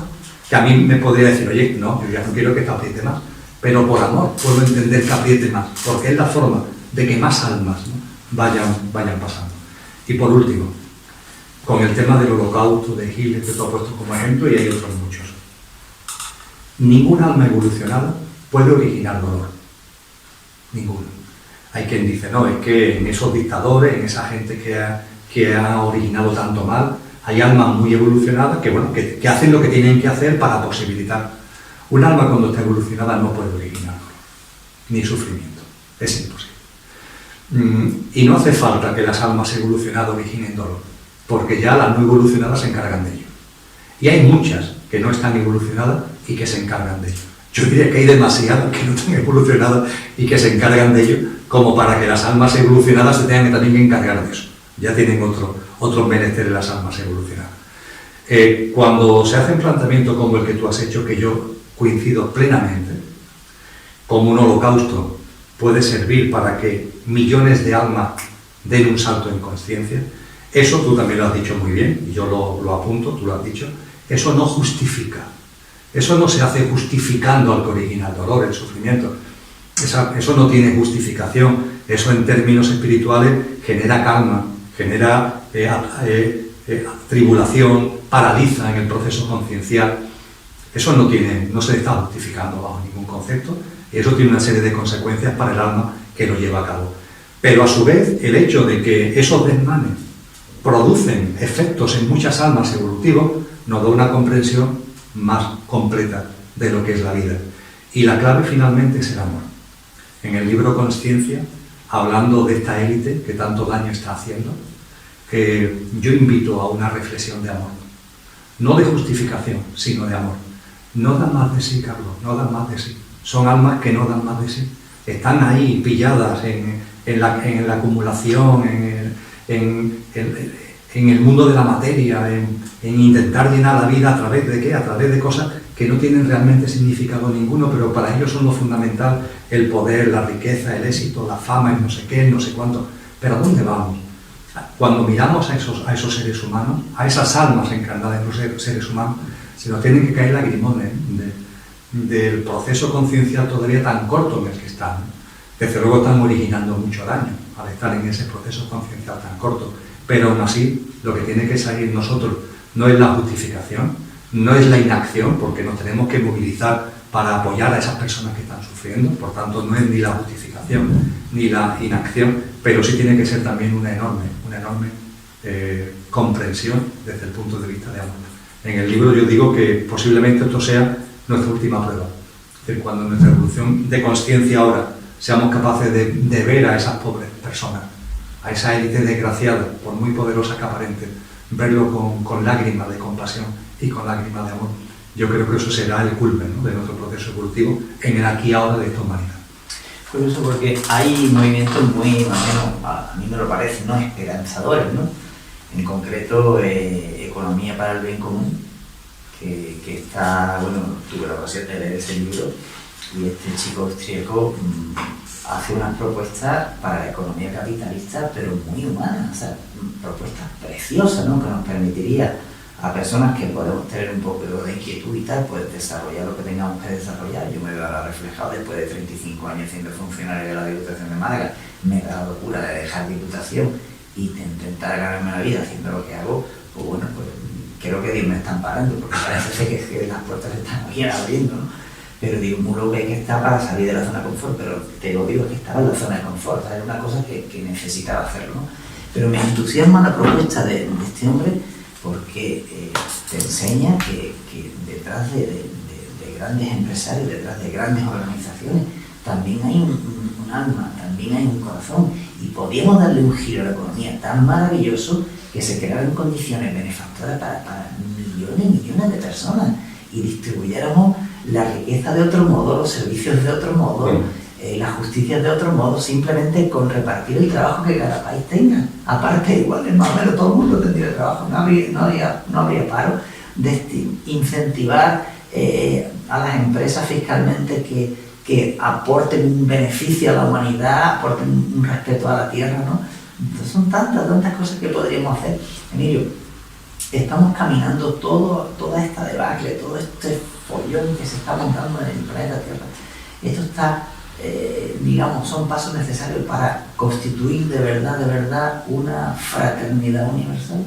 que a mí me podría decir, oye, no, yo ya no quiero que te apriete más, pero por amor puedo entender que apriete más, porque es la forma de que más almas, ¿no?, vayan pasando. Y por último, con el tema del holocausto, de Hitler, que tú has puesto como ejemplo, y hay otros muchos. Ninguna alma evolucionada puede originar dolor. Ninguno. Hay quien dice, no, es que en esos dictadores, en esa gente que ha originado tanto mal, hay almas muy evolucionadas que, bueno, que hacen lo que tienen que hacer para posibilitar. Un alma cuando está evolucionada no puede originar dolor, ni sufrimiento. Es imposible. Y no hace falta que las almas evolucionadas originen dolor, porque ya las no evolucionadas se encargan de ello. Y hay muchas que no están evolucionadas y que se encargan de ello. Yo diría que hay demasiadas que no están evolucionadas y que se encargan de ello, como para que las almas evolucionadas se tengan que también que encargar de eso. Ya tienen otros menesteres las almas evolucionadas. Cuando se hace un planteamiento como el que tú has hecho, que yo coincido plenamente, como un holocausto puede servir para que millones de almas den un salto en conciencia, eso tú también lo has dicho muy bien, y yo lo apunto, tú lo has dicho, eso no justifica. Eso no se hace justificando al que origina el dolor, el sufrimiento. Eso no tiene justificación. Eso en términos espirituales genera karma, genera tribulación, paraliza en el proceso conciencial. Eso no se está justificando bajo ningún concepto, y eso tiene una serie de consecuencias para el alma que lo lleva a cabo. Pero a su vez, el hecho de que esos desmanes producen efectos en muchas almas evolutivos nos da una comprensión más completa de lo que es la vida. Y la clave finalmente es el amor. En el libro Consciencia, hablando de esta élite que tanto daño está haciendo, yo invito a una reflexión de amor. No de justificación, sino de amor. No dan más de sí, Carlos, no dan más de sí. Son almas que no dan más de sí. Están ahí pilladas en la acumulación, en el mundo de la materia, en intentar llenar la vida a través de ¿qué? A través de cosas que no tienen realmente significado ninguno, pero para ellos son lo fundamental, el poder, la riqueza, el éxito, la fama, el no sé qué, el no sé cuánto. ¿Pero a dónde vamos? Cuando miramos a esos seres humanos, a esas almas encarnadas en los seres humanos, se nos tienen que caer lagrimones del proceso conciencial todavía tan corto en el que están. Desde luego están originando mucho daño al estar en ese proceso conciencial tan corto. Pero aún así, lo que tiene que salir nosotros no es la justificación, no es la inacción, porque nos tenemos que movilizar para apoyar a esas personas que están sufriendo, por tanto no es ni la justificación ni la inacción, pero sí tiene que ser también una enorme comprensión desde el punto de vista de amor. En el libro yo digo que posiblemente esto sea nuestra última prueba. Es decir, cuando en nuestra evolución de conciencia ahora seamos capaces de ver a esas pobres personas, a esa élite desgraciada, por muy poderosa que aparente, verlo con lágrimas de compasión y con lágrimas de amor. Yo creo que eso será el culmen, ¿no?, de nuestro proceso evolutivo en el aquí y ahora de esta humanidad. Curioso porque hay movimientos muy, más o menos, a mí me lo parece, ¿no?, esperanzadores, ¿no? En concreto, Economía para el Bien Común, que está, bueno, tuve la ocasión de leer ese libro, y este chico austríaco hace unas propuestas para la economía capitalista, pero muy humanas, o sea, propuestas preciosas, ¿no?, que nos permitiría a personas que podemos tener un poco de inquietud y tal, pues desarrollar lo que tengamos que desarrollar. Yo me veo ahora reflejado después de 35 años siendo funcionario de la Diputación de Málaga. Me da la locura de dejar Diputación y de intentar ganarme la vida haciendo lo que hago. Pues bueno, pues creo que Dios me está amparando, porque parece que las puertas se están bien abriendo, ¿no? Pero digo, muy loco que está para salir de la zona de confort, pero te lo digo, que estaba en la zona de confort, era una cosa que necesitaba hacerlo, ¿no? Pero me entusiasma la propuesta de este hombre, porque te enseña que detrás de grandes empresarios, detrás de grandes organizaciones, también hay un alma, también hay un corazón, y podíamos darle un giro a la economía tan maravilloso que se crearan condiciones benefactoras para millones y millones de personas, y distribuyéramos la riqueza de otro modo, los servicios de otro modo, la justicia de otro modo, simplemente con repartir el trabajo que cada país tenga. Aparte, igual, más o menos todo el mundo tendría trabajo, no habría paro, de incentivar a las empresas fiscalmente que aporten un beneficio a la humanidad, aporten un respeto a la tierra, ¿no? Entonces son tantas cosas que podríamos hacer. Emilio, estamos caminando toda esta debacle, todo este follón que se está montando en el planeta Tierra. Esto está, digamos, son pasos necesarios para constituir de verdad una fraternidad universal.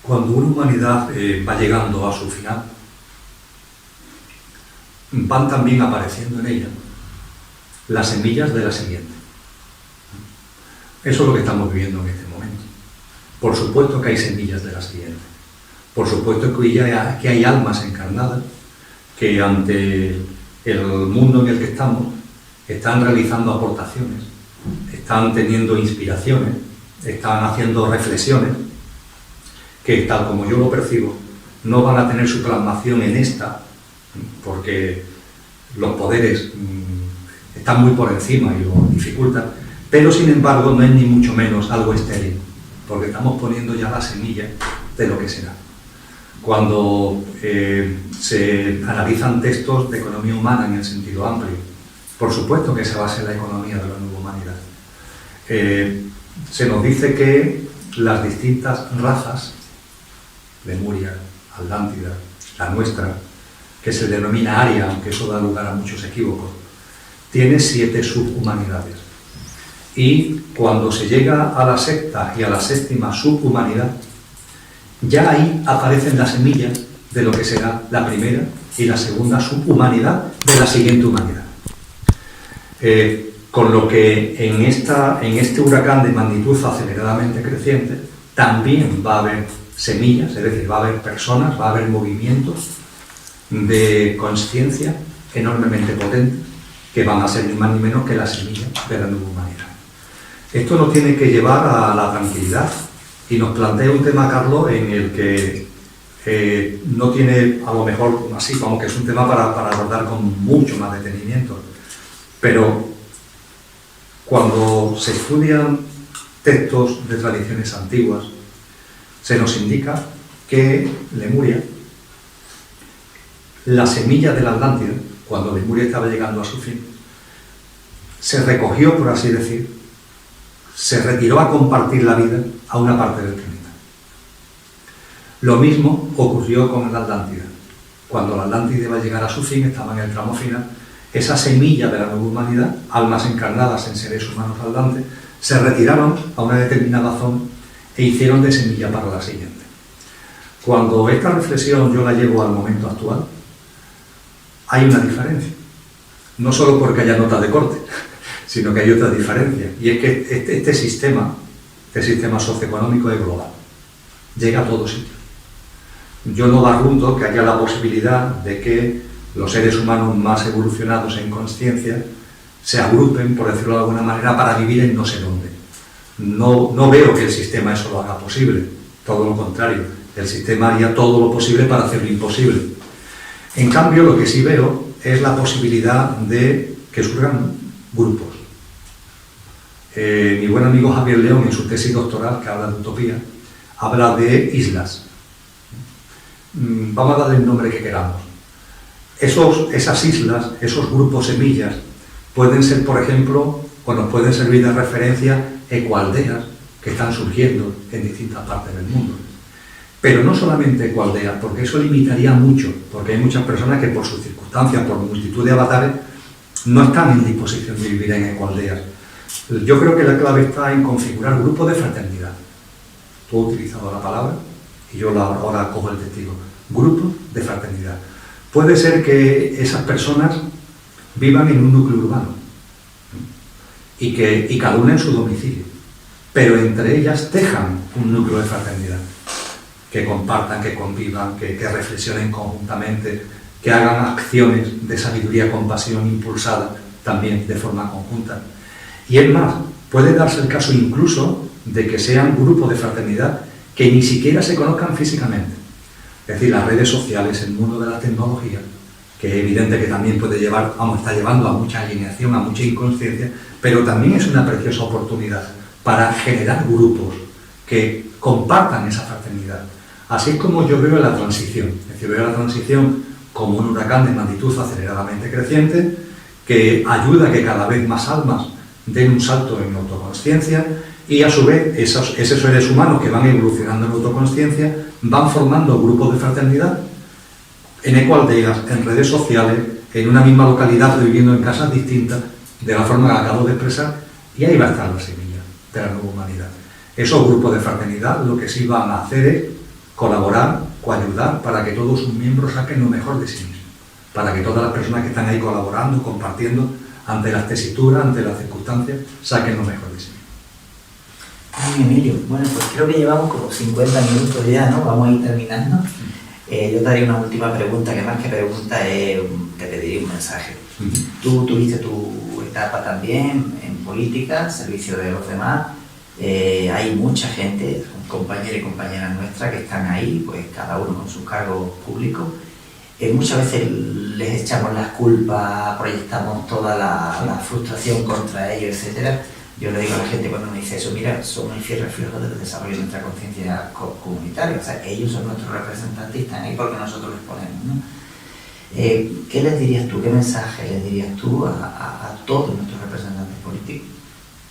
Cuando una humanidad va llegando a su final, van también apareciendo en ella las semillas de la siguiente. Eso es lo que estamos viviendo en este momento. Por supuesto que hay semillas de la siguiente. Por supuesto que hay almas encarnadas que ante el mundo en el que estamos están realizando aportaciones, están teniendo inspiraciones, están haciendo reflexiones que, tal como yo lo percibo, no van a tener su plasmación en esta, porque los poderes están muy por encima y lo dificultan, pero sin embargo no es ni mucho menos algo estéril, porque estamos poniendo ya la semilla de lo que será. Cuando se analizan textos de economía humana en el sentido amplio, por supuesto que se basa en la economía de la nueva humanidad. Se nos dice que las distintas razas, Lemuria, Atlántida, la nuestra, que se denomina Aria, aunque eso da lugar a muchos equívocos, tiene 7 subhumanidades. Y cuando se llega a la sexta y a la séptima subhumanidad, ya ahí aparecen las semillas de lo que será la primera y la segunda subhumanidad de la siguiente humanidad. Con lo que en este huracán de magnitud aceleradamente creciente también va a haber semillas, es decir, va a haber personas, va a haber movimientos de conciencia enormemente potentes que van a ser ni más ni menos que la semilla de la nueva humanidad. Esto nos tiene que llevar a la tranquilidad y nos plantea un tema, Carlos, en el que no tiene, a lo mejor así, como que es un tema para abordar con mucho más detenimiento, pero cuando se estudian textos de tradiciones antiguas, se nos indica que Lemuria, la semilla de la Atlántida, cuando Lemuria estaba llegando a su fin, se recogió, por así decir, se retiró a compartir la vida a una parte del planeta. Lo mismo ocurrió con la Atlántida. Cuando la Atlántida iba a llegar a su fin, estaba en el tramo final, esa semilla de la nueva humanidad, almas encarnadas en seres humanos atlantes, se retiraron a una determinada zona e hicieron de semilla para la siguiente. Cuando esta reflexión yo la llevo al momento actual, hay una diferencia. No solo porque haya nota de corte, sino que hay otra diferencia. Y es que este sistema socioeconómico es global. Llega a todos sitios. Yo no barrundo que haya la posibilidad de que los seres humanos más evolucionados en conciencia se agrupen, por decirlo de alguna manera, para vivir en no sé dónde. No veo que el sistema eso lo haga posible. Todo lo contrario. El sistema haría todo lo posible para hacer lo imposible. En cambio, lo que sí veo es la posibilidad de que surjan grupos. Mi buen amigo Javier León, en su tesis doctoral, que habla de utopía, habla de islas. Vamos a darle el nombre que queramos. Esas islas, esos grupos semillas, pueden ser, por ejemplo, o nos pueden servir de referencia ecoaldeas que están surgiendo en distintas partes del mundo. Pero no solamente ecoaldeas, porque eso limitaría mucho, porque hay muchas personas que por sus circunstancias, por multitud de avatares, no están en disposición de vivir en ecoaldeas. Yo creo que la clave está en configurar grupos de fraternidad. Tú has utilizado la palabra y yo ahora cojo el testigo. Grupos de fraternidad. Puede ser que esas personas vivan en un núcleo urbano y cada una en su domicilio, pero entre ellas tejan un núcleo de fraternidad, que compartan, que convivan, que reflexionen conjuntamente, que hagan acciones de sabiduría, compasión impulsada también de forma conjunta. Y es más, puede darse el caso incluso de que sean grupos de fraternidad que ni siquiera se conozcan físicamente. Es decir, las redes sociales, el mundo de la tecnología, que es evidente que también puede llevar, está llevando a mucha alienación, a mucha inconsciencia, pero también es una preciosa oportunidad para generar grupos que compartan esa fraternidad. Así es como yo veo la transición. Es decir, veo la transición como un huracán de magnitud aceleradamente creciente, que ayuda a que cada vez más almas den un salto en autoconsciencia y a su vez esos seres humanos que van evolucionando en autoconsciencia van formando grupos de fraternidad en ecoaldeas, en redes sociales, en una misma localidad, pero viviendo en casas distintas, de la forma que acabo de expresar, y ahí va a estar la semilla de la nueva humanidad. Esos grupos de fraternidad lo que sí van a hacer es colaborar, coayudar, para que todos sus miembros saquen lo mejor de sí mismos, para que todas las personas que están ahí colaborando, compartiendo, ante las tesituras, ante las circunstancias, saquen lo mejor de sí mismos. Ay, Emilio, bueno, pues creo que llevamos como 50 minutos ya, ¿no? Vamos a ir terminando. Yo te haré una última pregunta, que más que pregunta es, te pediría un mensaje. Tú tuviste tu etapa también en política, servicio de los demás. Hay mucha gente, compañeros y compañeras nuestras, que están ahí, pues cada uno con sus cargos públicos. Muchas veces les echamos las culpas, proyectamos toda la frustración contra ellos, etcétera. Yo le digo a la gente cuando me dice eso, mira, son el fiel reflejo del desarrollo de nuestra conciencia comunitaria, o sea, ellos son nuestros representantes y están ahí porque nosotros les ponemos, ¿no? ¿Qué les dirías tú, qué mensaje les dirías tú a todos nuestros representantes políticos,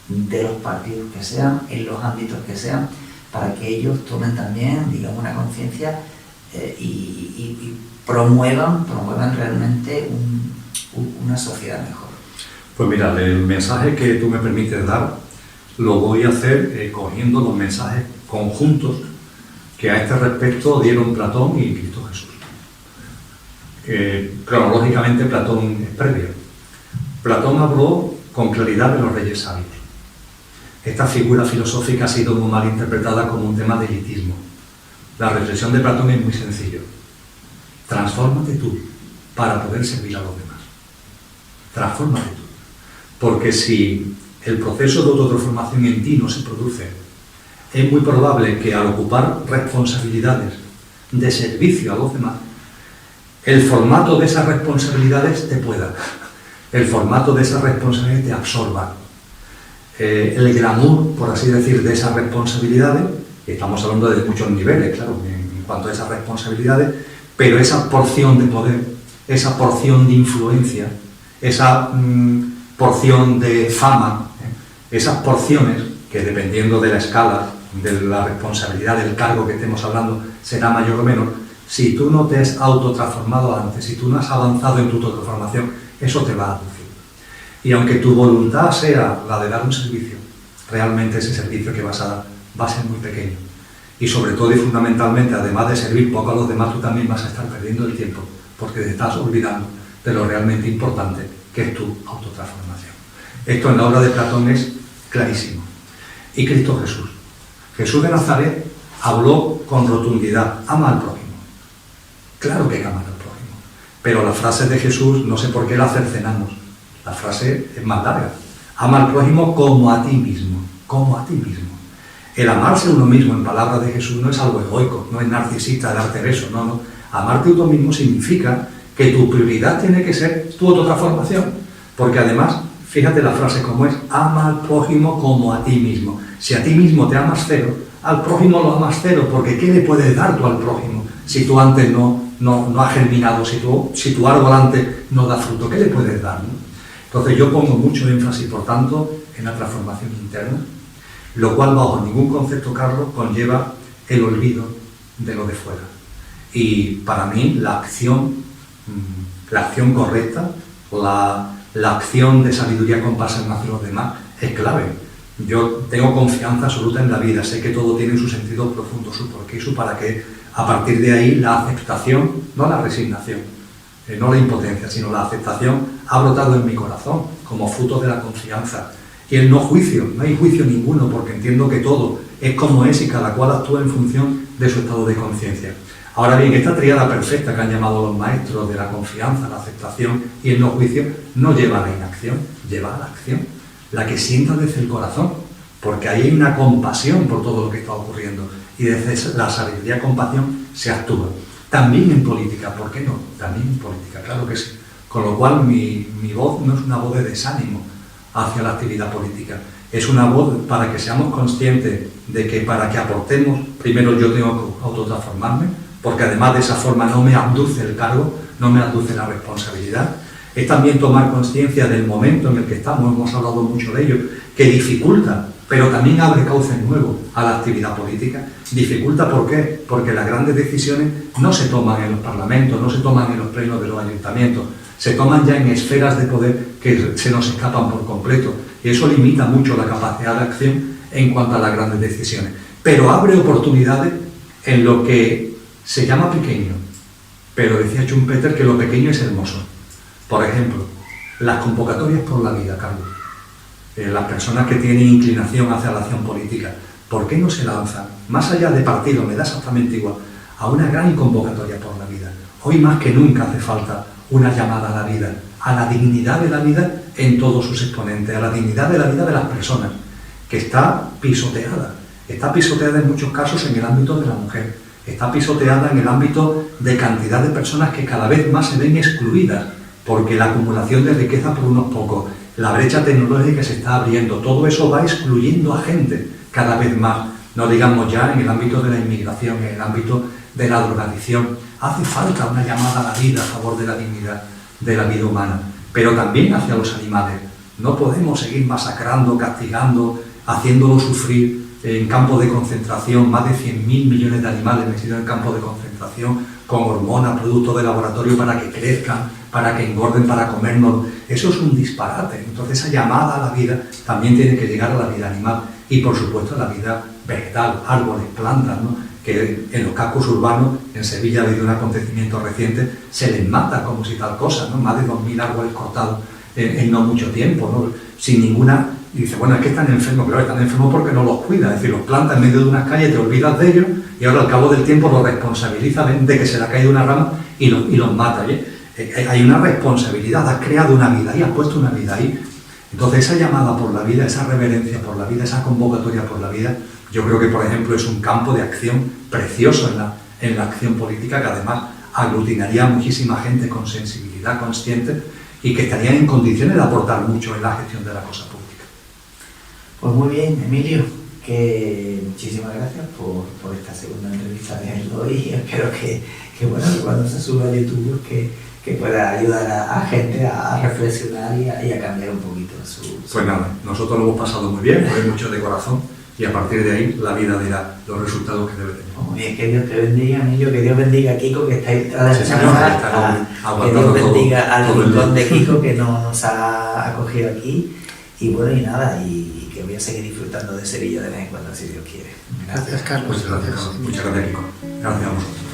de los partidos que sean, en los ámbitos que sean, para que ellos tomen también, digamos, una conciencia y promuevan realmente una sociedad mejor? Pues mira, el mensaje que tú me permites dar lo voy a hacer cogiendo los mensajes conjuntos que a este respecto dieron Platón y Cristo Jesús. Cronológicamente Platón es previo. Platón habló con claridad de los reyes sabios. Esta figura filosófica ha sido muy mal interpretada como un tema de elitismo. La reflexión de Platón es muy sencilla. Transfórmate tú para poder servir a los demás. Transfórmate tú. Porque si el proceso de autotransformación en ti no se produce, es muy probable que al ocupar responsabilidades de servicio a los demás, el formato de esas responsabilidades te pueda, el formato de esas responsabilidades te absorba. El glamour, por así decir, de esas responsabilidades, estamos hablando de muchos niveles, claro, en cuanto a esas responsabilidades, pero esa porción de poder, esa porción de influencia, esa porción de fama, esas porciones que dependiendo de la escala, de la responsabilidad, del cargo que estemos hablando, será mayor o menor. Si tú no te has autotransformado antes, si tú no has avanzado en tu autotransformación, eso te va a aducir. Y aunque tu voluntad sea la de dar un servicio, realmente ese servicio que vas a dar va a ser muy pequeño. Y sobre todo y fundamentalmente, además de servir poco a los demás, tú también vas a estar perdiendo el tiempo, porque te estás olvidando de lo realmente importante, que es tu autotransformación. Esto en la obra de Platón es clarísimo. Y Cristo Jesús. Jesús de Nazaret habló con rotundidad, ama al prójimo. Claro que hay que amar al prójimo. Pero la frase de Jesús, no sé por qué la cercenamos. La frase es más larga. Ama al prójimo como a ti mismo. Como a ti mismo. El amarse uno mismo, en palabras de Jesús, no es algo egoico, no es narcisista darte besos, no. Amarte uno mismo significa que tu prioridad tiene que ser tu autotransformación. Porque además, fíjate la frase como es, ama al prójimo como a ti mismo. Si a ti mismo te amas cero, al prójimo lo amas cero, porque ¿qué le puedes dar tú al prójimo? Si tú antes no has germinado, si tu árbol antes no da fruto, ¿qué le puedes dar? ¿No? Entonces yo pongo mucho énfasis, por tanto, en la transformación interna, lo cual bajo ningún concepto, Carlos, conlleva el olvido de lo de fuera. Y para mí la acción correcta, la acción de sabiduría compasiva hacia los demás es clave. Yo tengo confianza absoluta en la vida, sé que todo tiene su sentido profundo, su porqué y su para qué. A partir de ahí la aceptación, no la resignación, no la impotencia, sino la aceptación ha brotado en mi corazón como fruto de la confianza. Y el no juicio, no hay juicio ninguno, porque entiendo que todo es como es y cada cual actúa en función de su estado de conciencia. Ahora bien, esta tríada perfecta que han llamado los maestros de la confianza, la aceptación y el no juicio, no lleva a la inacción, lleva a la acción, la que sienta desde el corazón, porque ahí hay una compasión por todo lo que está ocurriendo y desde la sabiduría compasión se actúa. También en política, ¿por qué no? También en política, claro que sí. Con lo cual mi voz no es una voz de desánimo hacia la actividad política, es una voz para que seamos conscientes de que para que aportemos, primero yo tengo que autotransformarme, porque además de esa forma no me abduce el cargo, no me abduce la responsabilidad. Es también tomar conciencia del momento en el que estamos, hemos hablado mucho de ello, que dificulta, pero también abre cauces nuevos a la actividad política. Dificulta, ¿por qué? Porque las grandes decisiones no se toman en los parlamentos, no se toman en los plenos de los ayuntamientos, se toman ya en esferas de poder que se nos escapan por completo. Y eso limita mucho la capacidad de acción en cuanto a las grandes decisiones. Pero abre oportunidades en lo que se llama pequeño. Pero decía Schumpeter que lo pequeño es hermoso. Por ejemplo, las convocatorias por la vida, Carlos. Las personas que tienen inclinación hacia la acción política, ¿por qué no se lanzan, más allá de partido, me da exactamente igual, a una gran convocatoria por la vida? Hoy más que nunca hace falta una llamada a la vida, a la dignidad de la vida en todos sus exponentes, a la dignidad de la vida de las personas, que está pisoteada en muchos casos en el ámbito de la mujer, está pisoteada en el ámbito de cantidad de personas que cada vez más se ven excluidas, porque la acumulación de riqueza por unos pocos, la brecha tecnológica se está abriendo, todo eso va excluyendo a gente cada vez más, no digamos ya en el ámbito de la inmigración, en el ámbito de la drogadicción. Hace falta una llamada a la vida a favor de la dignidad de la vida humana, pero también hacia los animales. No podemos seguir masacrando, castigando, haciéndolos sufrir en campos de concentración, más de 100.000 millones de animales metidos en campos de concentración, con hormonas, productos de laboratorio para que crezcan, para que engorden, para comernos. Eso es un disparate. Entonces esa llamada a la vida también tiene que llegar a la vida animal y por supuesto a la vida vegetal, árboles, plantas, ¿no? Que en los cascos urbanos, en Sevilla ha habido un acontecimiento reciente, se les mata como si tal cosa, ¿no? Más de 2.000 árboles cortados en no mucho tiempo, ¿no? Sin ninguna... Y dice, bueno, es que están enfermos, claro, están enfermos porque no los cuidas, es decir, los plantas en medio de unas calles, te olvidas de ellos y ahora al cabo del tiempo los responsabilizas de que se le ha caído una rama y los mata, ¿eh? Hay una responsabilidad, has creado una vida ahí, has puesto una vida ahí. Entonces esa llamada por la vida, esa reverencia por la vida, esa convocatoria por la vida, yo creo que por ejemplo es un campo de acción precioso en la acción política, que además aglutinaría a muchísima gente con sensibilidad consciente y que estarían en condiciones de aportar mucho en la gestión de la cosa pública. Pues muy bien, Emilio, que muchísimas gracias por esta segunda entrevista de hoy y espero que bueno, que cuando se suba a YouTube que pueda ayudar a gente a reflexionar y a cambiar un poquito su... Pues nada, nosotros lo hemos pasado muy bien, fue mucho de corazón y a partir de ahí la vida dirá los resultados que debe tener. Muy bien, que Dios te bendiga, Emilio, que Dios bendiga a Kiko, que está ahí tras Sí, que Dios bendiga al rincón de Kiko que nos ha acogido aquí y bueno, y nada, y que voy a seguir disfrutando de Sevilla de vez en cuando, si Dios quiere. Gracias, Carlos. Muchas gracias, Kiko. Gracias a vosotros.